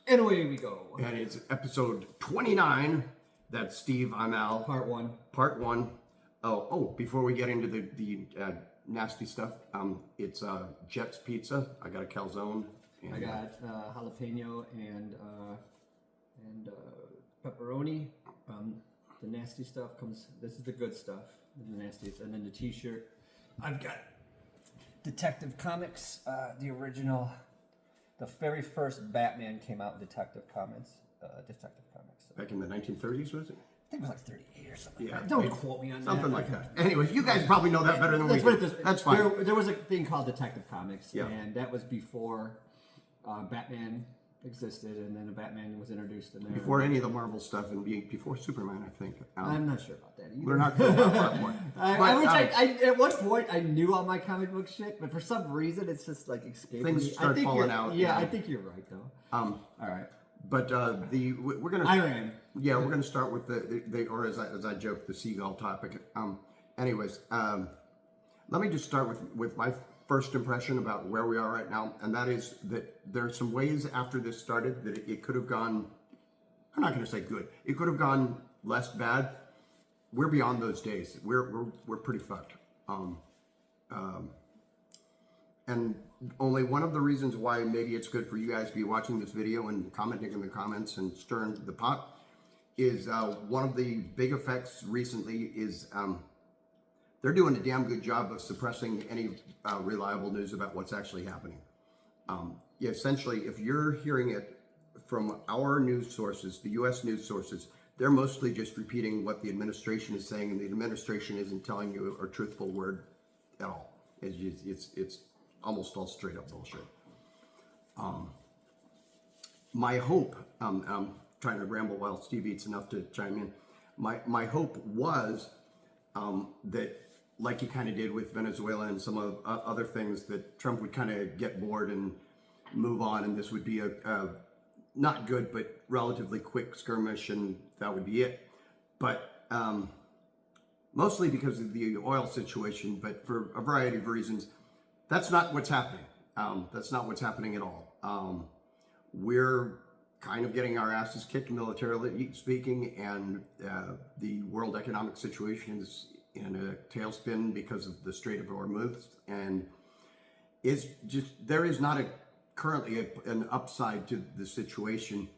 And away we go. And it's episode 29. That's Steve, I'm Al. Part one. Part one. Before we get into the nasty stuff, it's Jet's Pizza. I got a calzone. And I got jalapeno and pepperoni. The nasty stuff comes. This is the good stuff. The nastiest, and then the T-shirt. I've got Detective Comics, the original. The very first Batman came out in Detective Comics. So. Back in the 1930s, was it? I think it was like 38 or something. Yeah, Don't quote me on that. Something like that. Anyways, you guys probably know that better than we do. That's fine. There was a thing called Detective Comics, and that was before Batman existed, and then Batman was introduced in there. Before any of the Marvel stuff, and before Superman, I think. I'm not sure about that either. We're not sure about that one. At one point, I knew all my comic book shit, but for some reason, it's just like escaping Things me. start falling out. Yeah, I think you're right, though. All right. But we're gonna. Iran. Yeah, we're gonna start with or as I joke, the seagull topic. Anyways, let me just start with my first impression about where we are right now, and that is that there are some ways after this started that it could have gone. I'm not going to say good. It could have gone less bad. We're beyond those days. We're pretty fucked. And only one of the reasons why maybe it's good for you guys to be watching this video and commenting in the comments and stirring the pot is one of the big effects recently is they're doing a damn good job of suppressing any reliable news about what's actually happening. Essentially, if you're hearing it from our news sources, the U.S. news sources, they're mostly just repeating what the administration is saying, and the administration isn't telling you a truthful word at all. It's almost all straight up bullshit. My hope, I'm trying to ramble while Steve eats enough to chime in. My hope was that, like he kind of did with Venezuela and some of other things, that Trump would kind of get bored and move on, and this would be a not good but relatively quick skirmish, and that would be it. But mostly because of the oil situation, but for a variety of reasons, that's not what's happening. That's not what's happening at all. We're kind of getting our asses kicked militarily speaking, and the world economic situation is in a tailspin because of the Strait of Hormuz, and it's just there is not currently an upside to the situation.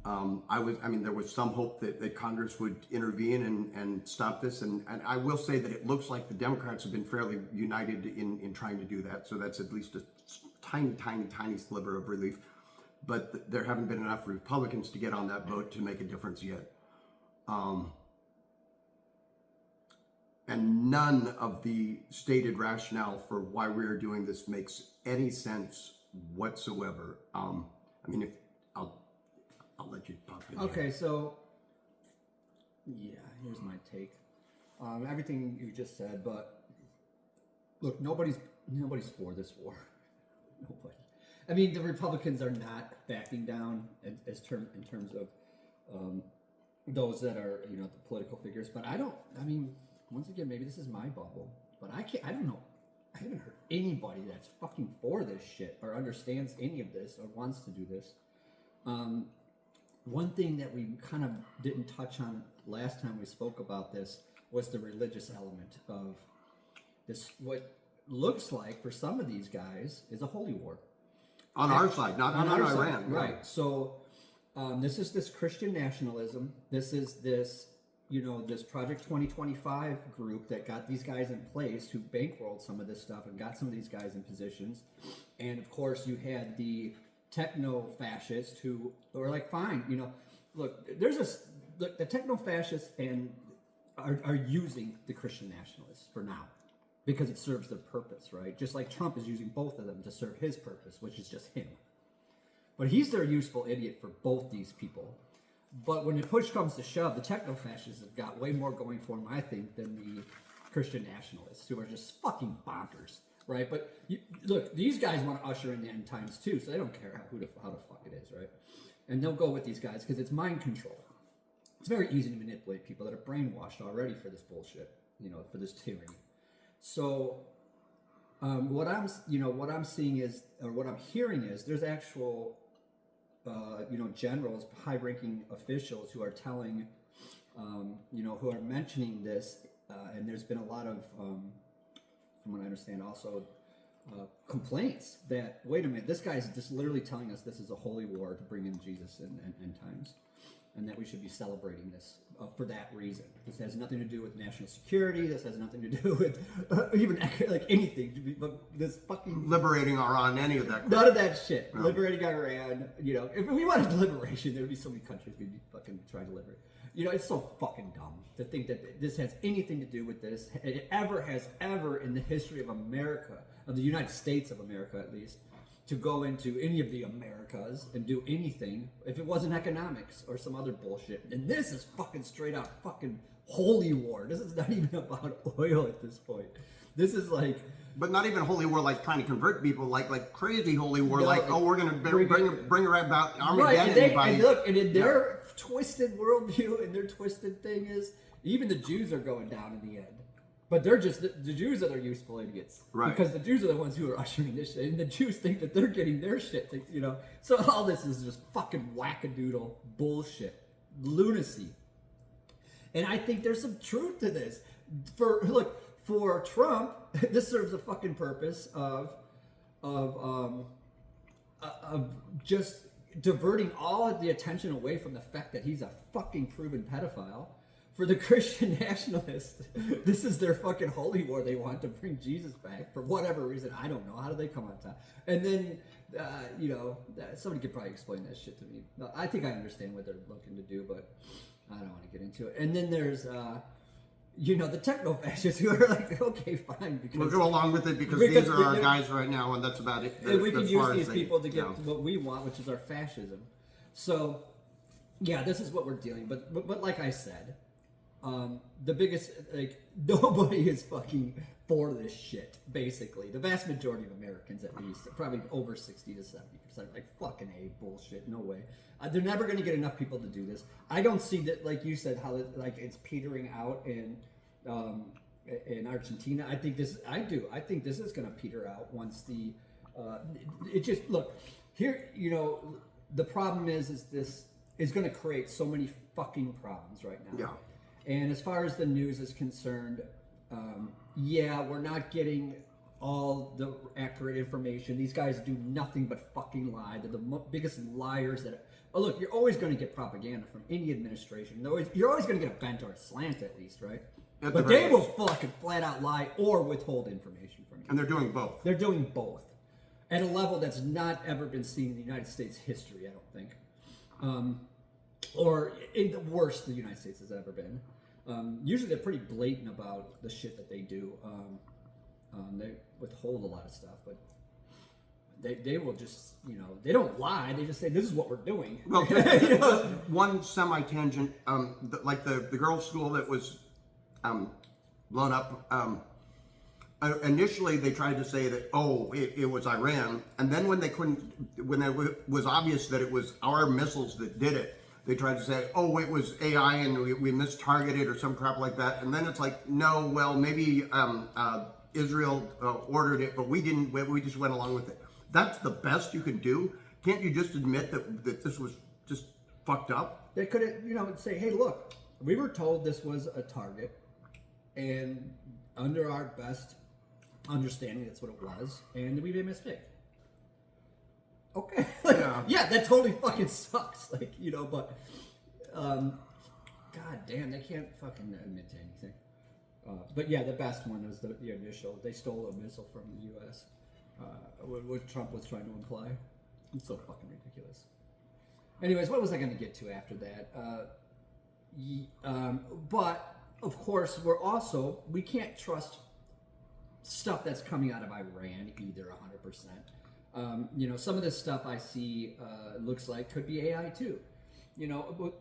There was some hope that Congress would intervene and stop this, and I will say that it looks like the Democrats have been fairly united in trying to do that, so that's at least a tiny sliver of relief, but there haven't been enough Republicans to get on that boat to make a difference yet. And none of the stated rationale for why we are doing this makes any sense whatsoever. I'll let you pop in. Okay, so yeah, here's my take. Everything you just said, but look, nobody's for this war. Nobody. I mean, the Republicans are not backing down in terms of those that are the political figures. But once again, maybe this is my bubble, but I don't know. I haven't heard anybody that's fucking for this shit or understands any of this or wants to do this. One thing that we kind of didn't touch on last time we spoke about this was the religious element of this. What looks like for some of these guys is a holy war. On our side, not on Iran. Side, right. So this is this Christian nationalism. This is this Project 2025 group that got these guys in place, who bankrolled some of this stuff and got some of these guys in positions. And of course, you had the techno-fascists who were like, fine, look, the techno-fascists are using the Christian nationalists for now because it serves their purpose, right? Just like Trump is using both of them to serve his purpose, which is just him. But he's their useful idiot for both these people. But when the push comes to shove, the techno-fascists have got way more going for them, I think, than the Christian nationalists, who are just fucking bonkers, right? But look, these guys want to usher in the end times too, so they don't care how the fuck it is, right? And they'll go with these guys because it's mind control. It's very easy to manipulate people that are brainwashed already for this bullshit, for this tyranny. So what I'm seeing is, or what I'm hearing is, there's actual, generals, high-ranking officials who are telling, who are mentioning this, and there's been a lot of, from what I understand, also complaints that, wait a minute, this guy's just literally telling us this is a holy war to bring in Jesus in end times, and that we should be celebrating this for that reason. This has nothing to do with national security. This has nothing to do with even like anything. But this fucking liberating Iran, any of that. None of that shit. No. Liberating Iran. If we wanted liberation, there would be so many countries we'd be fucking trying to liberate. It's so fucking dumb to think that this has anything to do with this. It has ever in the history of America, of the United States of America at least, to go into any of the Americas and do anything if it wasn't economics or some other bullshit. And this is fucking straight out fucking holy war. This is not even about oil at this point. This is like... But not even holy war, like trying to convert people, like crazy holy war, No, we're going to bring about Armageddon. Right, and in their twisted worldview and their twisted thing is, even the Jews are going down in the end. But they're just, the Jews are their useful idiots. Right. Because the Jews are the ones who are ushering this shit. And the Jews think that they're getting their shit, So all this is just fucking wackadoodle bullshit. Lunacy. And I think there's some truth to this. For Trump, this serves a fucking purpose of just diverting all of the attention away from the fact that he's a fucking proven pedophile. For the Christian nationalists, this is their fucking holy war. They want to bring Jesus back for whatever reason. I don't know. How do they come on top? And then, somebody could probably explain that shit to me. I think I understand what they're looking to do, but I don't want to get into it. And then there's, the techno-fascists who are like, okay, fine. Because, we'll go along with it because these are our guys right now, and that's about it. And we can use these people to get what we want, which is our fascism. So, yeah, this is what we're dealing with. But like I said, the biggest, nobody is fucking for this shit, basically. The vast majority of Americans, at least, probably over 60 to 70%, like, fucking A, bullshit, no way. They're never going to get enough people to do this. I don't see that, like you said, how it's petering out in Argentina. I think this is going to peter out once look, here, the problem is this is going to create so many fucking problems right now. Yeah. And as far as the news is concerned, we're not getting all the accurate information. These guys do nothing but fucking lie. They're the biggest liars that... Oh, look, you're always going to get propaganda from any administration. You're always going to get a bent or a slant at least, right? But they will fucking flat out lie or withhold information from you. And they're doing both. They're doing both. At a level that's not ever been seen in the United States history, I don't think. Or in the worst the United States has ever been. Usually they're pretty blatant about the shit that they do. They withhold a lot of stuff, but they will just, they don't lie. They just say, this is what we're doing. Well, one semi-tangent, like the girls' school that was blown up, initially they tried to say that, it was Iran. And then when it was obvious that it was our missiles that did it, they tried to say, it was AI and we mistargeted or some crap like that. And then it's like, no, well, maybe Israel ordered it, but we didn't. We just went along with it. That's the best you can do. Can't you just admit that this was just fucked up? They could have, say, hey, look, we were told this was a target, and under our best understanding, that's what it was, and we made a mistake. Okay. Yeah, that totally fucking sucks. But god damn, they can't fucking admit to anything. But yeah, the best one was the initial. They stole a missile from the U.S. What Trump was trying to imply. It's so fucking ridiculous. Anyways, what was I going to get to after that? But of course, we can't trust stuff that's coming out of Iran either 100%. Some of this stuff I see looks like could be AI too. But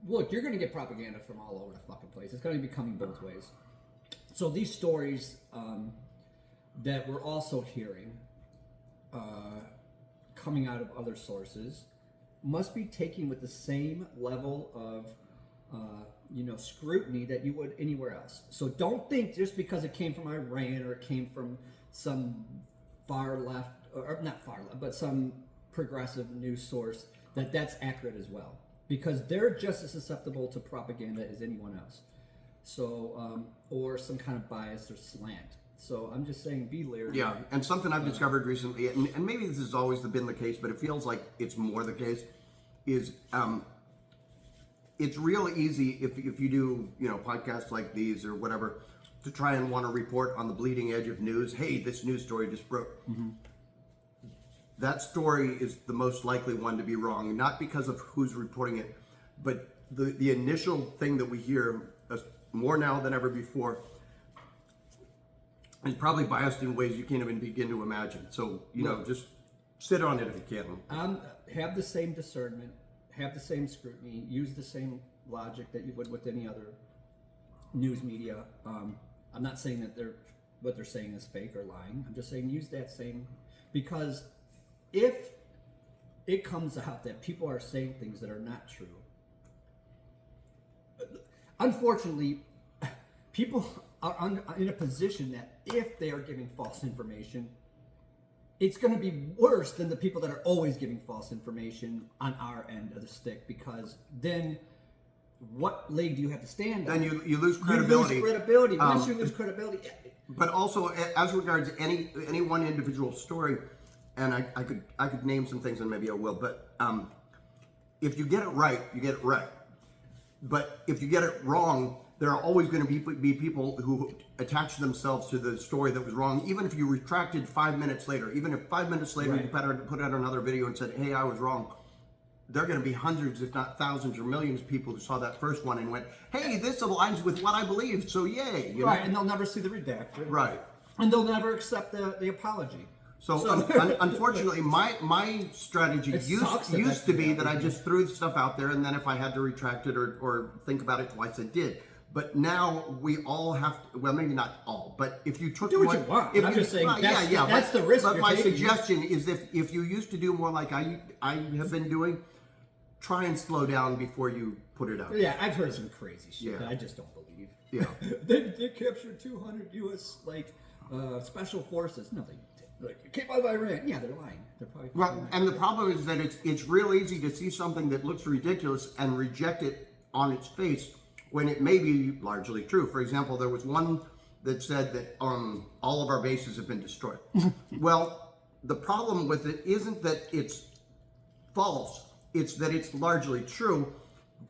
look, you're going to get propaganda from all over the fucking place. It's going to be coming both ways. So these stories that we're also hearing coming out of other sources must be taken with the same level of scrutiny that you would anywhere else. So don't think just because it came from Iran or it came from some far left, or not far left, but some progressive news source, that's accurate as well, because they're just as susceptible to propaganda as anyone else. So, or some kind of bias or slant. So I'm just saying, be leery. Yeah, and something I've discovered recently, and maybe this has always been the case, but it feels like it's more the case, is it's real easy if you do, podcasts like these or whatever, to try and want to report on the bleeding edge of news. Hey, this news story just broke. Mm-hmm. That story is the most likely one to be wrong, not because of who's reporting it, but the initial thing that we hear more now than ever before is probably biased in ways you can't even begin to imagine. So, just sit on it if you can. Have the same discernment, have the same scrutiny, use the same logic that you would with any other news media. I'm not saying that what they're saying is fake or lying. I'm just saying use that same, because if it comes out that people are saying things that are not true, unfortunately, people are in a position that if they are giving false information, it's going to be worse than the people that are always giving false information on our end of the stick, because then what leg do you have to stand on? Then you lose credibility. You lose credibility. Once you lose credibility. But also, as regards any one individual story, and I could name some things, and maybe I will, but if you get it right, you get it right. But if you get it wrong, there are always going to be people who attach themselves to the story that was wrong, even if you retracted 5 minutes later. Even if 5 minutes later you put out another video and said, hey, I was wrong, there are going to be hundreds, if not thousands or millions of people who saw that first one and went, hey, this aligns with what I believe, so yay. Right, and they'll never see the redaction. Right. And they'll never accept the apology. So unfortunately, my strategy used to be that I just threw the stuff out there, and then if I had to retract it or think about it twice, I did. But now we all have to, well, maybe not all, but if you took do what you want. I'm just saying that's the risk. But my suggestion is if you used to do more like I have been doing, try and slow down before you put it out. Yeah, I've heard some crazy shit that I just don't believe. Yeah. they captured 200 U.S. special forces. No, they did. Like, came out of Iran. Yeah, they're lying. They're probably lying. And the problem is that it's real easy to see something that looks ridiculous and reject it on its face when it may be largely true. For example, there was one that said that all of our bases have been destroyed. Well, the problem with it isn't that it's false, it's that it's largely true,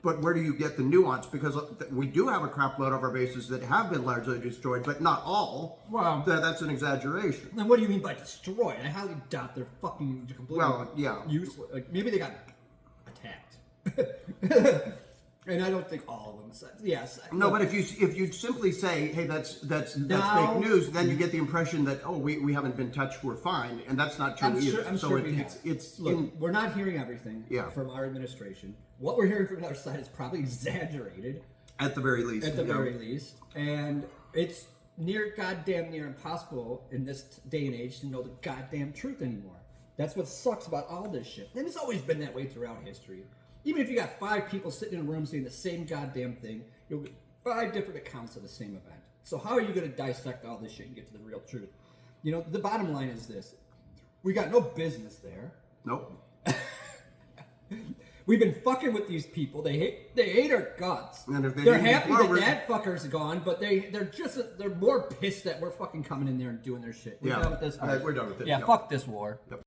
but where do you get the nuance? Because we do have a crap load of our bases that have been largely destroyed, but not all. Wow. That's an exaggeration. Then what do you mean by destroyed? I highly doubt they're fucking completely useless. Like, maybe they got attacked. And I don't think all of them. Yes. No, but if you simply say, "Hey, that's fake news," then you get the impression that we haven't been touched, we're fine, and that's not true either. I'm sure we have. Look, we're not hearing everything from our administration. What we're hearing from the other side is probably exaggerated, at the very least. Very least, and it's goddamn near impossible in this day and age to know the goddamn truth anymore. That's what sucks about all this shit, and it's always been that way throughout history. Even if you got 5 people sitting in a room saying the same goddamn thing, you'll get 5 different accounts of the same event. So how are you going to dissect all this shit and get to the real truth? The bottom line is this. We got no business there. Nope. We've been fucking with these people. They hate our guts. And if they're happy that fucker's gone, but they're more pissed that we're fucking coming in there and doing their shit. We're done with this. We're done with it. Yeah, fuck this war. Yep.